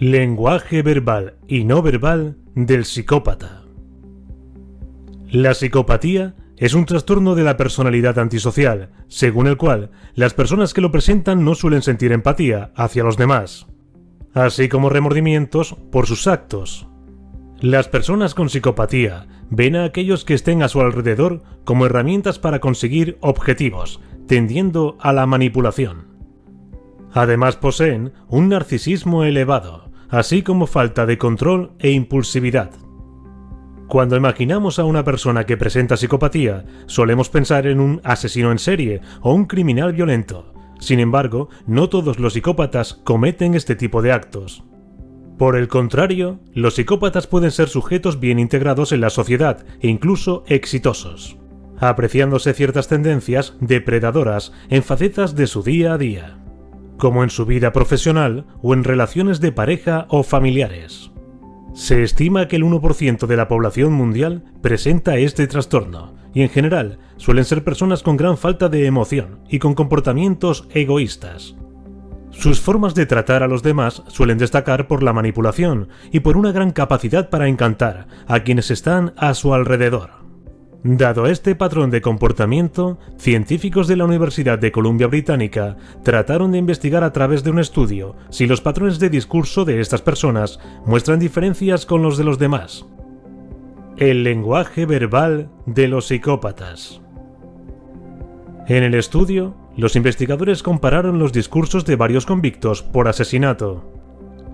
Lenguaje verbal y no verbal del psicópata. La psicopatía es un trastorno de la personalidad antisocial, según el cual las personas que lo presentan no suelen sentir empatía hacia los demás, así como remordimientos por sus actos. Las personas con psicopatía ven a aquellos que estén a su alrededor como herramientas para conseguir objetivos, tendiendo a la manipulación. Además poseen un narcisismo elevado, así como falta de control e impulsividad. Cuando imaginamos a una persona que presenta psicopatía, solemos pensar en un asesino en serie o un criminal violento. Sin embargo, no todos los psicópatas cometen este tipo de actos. Por el contrario, los psicópatas pueden ser sujetos bien integrados en la sociedad e incluso exitosos, apreciándose ciertas tendencias depredadoras en facetas de su día a día, como en su vida profesional o en relaciones de pareja o familiares. Se estima que el 1% de la población mundial presenta este trastorno, y en general suelen ser personas con gran falta de emoción y con comportamientos egoístas. Sus formas de tratar a los demás suelen destacar por la manipulación y por una gran capacidad para encantar a quienes están a su alrededor. Dado este patrón de comportamiento, científicos de la Universidad de Columbia Británica trataron de investigar a través de un estudio si los patrones de discurso de estas personas muestran diferencias con los de los demás. El lenguaje verbal de los psicópatas. En el estudio, los investigadores compararon los discursos de varios convictos por asesinato.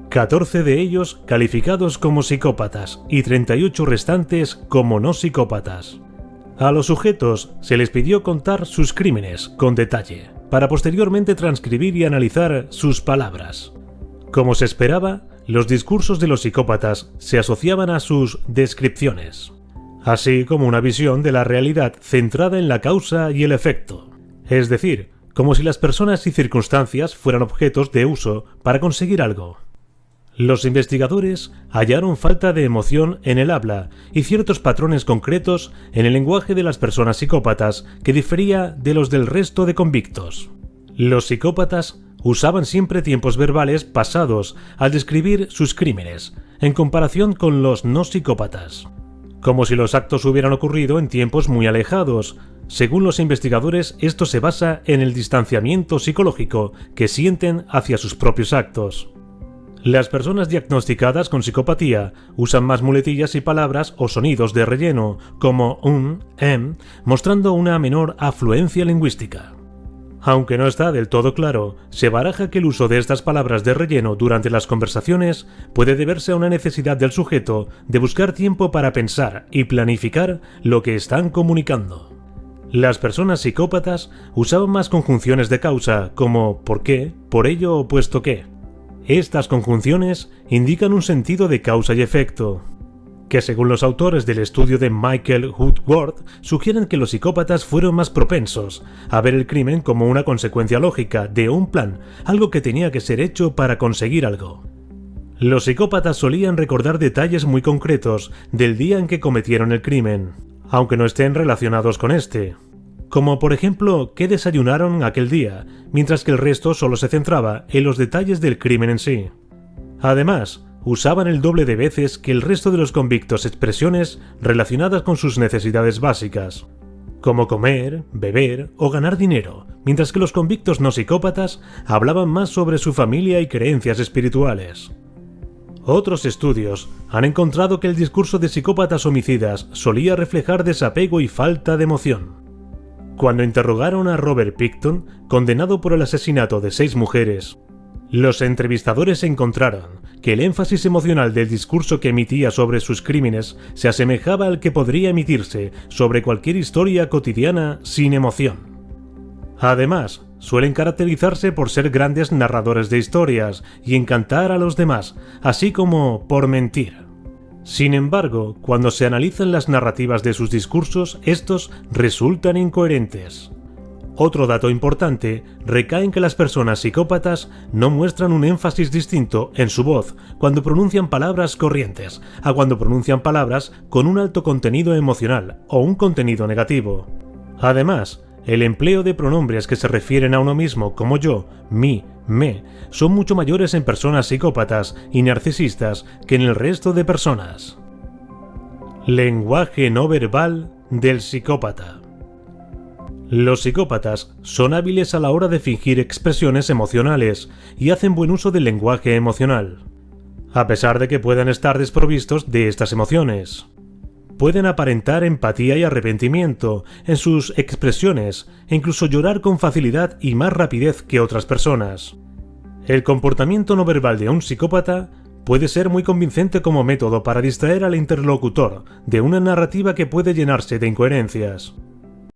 14 de ellos calificados como psicópatas y 38 restantes como no psicópatas. A los sujetos se les pidió contar sus crímenes con detalle, para posteriormente transcribir y analizar sus palabras. Como se esperaba, los discursos de los psicópatas se asociaban a sus descripciones, así como una visión de la realidad centrada en la causa y el efecto, es decir, como si las personas y circunstancias fueran objetos de uso para conseguir algo. Los investigadores hallaron falta de emoción en el habla y ciertos patrones concretos en el lenguaje de las personas psicópatas que difería de los del resto de convictos. Los psicópatas usaban siempre tiempos verbales pasados al describir sus crímenes, en comparación con los no psicópatas, como si los actos hubieran ocurrido en tiempos muy alejados. Según los investigadores, esto se basa en el distanciamiento psicológico que sienten hacia sus propios actos. Las personas diagnosticadas con psicopatía usan más muletillas y palabras o sonidos de relleno, como mostrando una menor afluencia lingüística. Aunque no está del todo claro, se baraja que el uso de estas palabras de relleno durante las conversaciones puede deberse a una necesidad del sujeto de buscar tiempo para pensar y planificar lo que están comunicando. Las personas psicópatas usaban más conjunciones de causa, como ¿por qué?, por ello o puesto que. Estas conjunciones indican un sentido de causa y efecto, que según los autores del estudio de Michael Woodward sugieren que los psicópatas fueron más propensos a ver el crimen como una consecuencia lógica de un plan, algo que tenía que ser hecho para conseguir algo. Los psicópatas solían recordar detalles muy concretos del día en que cometieron el crimen, aunque no estén relacionados con este, como por ejemplo qué desayunaron aquel día, mientras que el resto solo se centraba en los detalles del crimen en sí. Además, usaban el doble de veces que el resto de los convictos expresiones relacionadas con sus necesidades básicas, como comer, beber o ganar dinero, mientras que los convictos no psicópatas hablaban más sobre su familia y creencias espirituales. Otros estudios han encontrado que el discurso de psicópatas homicidas solía reflejar desapego y falta de emoción. Cuando interrogaron a Robert Pickton, condenado por el asesinato de 6 mujeres, los entrevistadores encontraron que el énfasis emocional del discurso que emitía sobre sus crímenes se asemejaba al que podría emitirse sobre cualquier historia cotidiana sin emoción. Además, suelen caracterizarse por ser grandes narradores de historias y encantar a los demás, así como por mentir. Sin embargo, cuando se analizan las narrativas de sus discursos, estos resultan incoherentes. Otro dato importante recae en que las personas psicópatas no muestran un énfasis distinto en su voz cuando pronuncian palabras corrientes a cuando pronuncian palabras con un alto contenido emocional o un contenido negativo. Además, el empleo de pronombres que se refieren a uno mismo como yo, mí, me, son mucho mayores en personas psicópatas y narcisistas que en el resto de personas. Lenguaje no verbal del psicópata. Los psicópatas son hábiles a la hora de fingir expresiones emocionales y hacen buen uso del lenguaje emocional, a pesar de que puedan estar desprovistos de estas emociones. Pueden aparentar empatía y arrepentimiento en sus expresiones e incluso llorar con facilidad y más rapidez que otras personas. El comportamiento no verbal de un psicópata puede ser muy convincente como método para distraer al interlocutor de una narrativa que puede llenarse de incoherencias.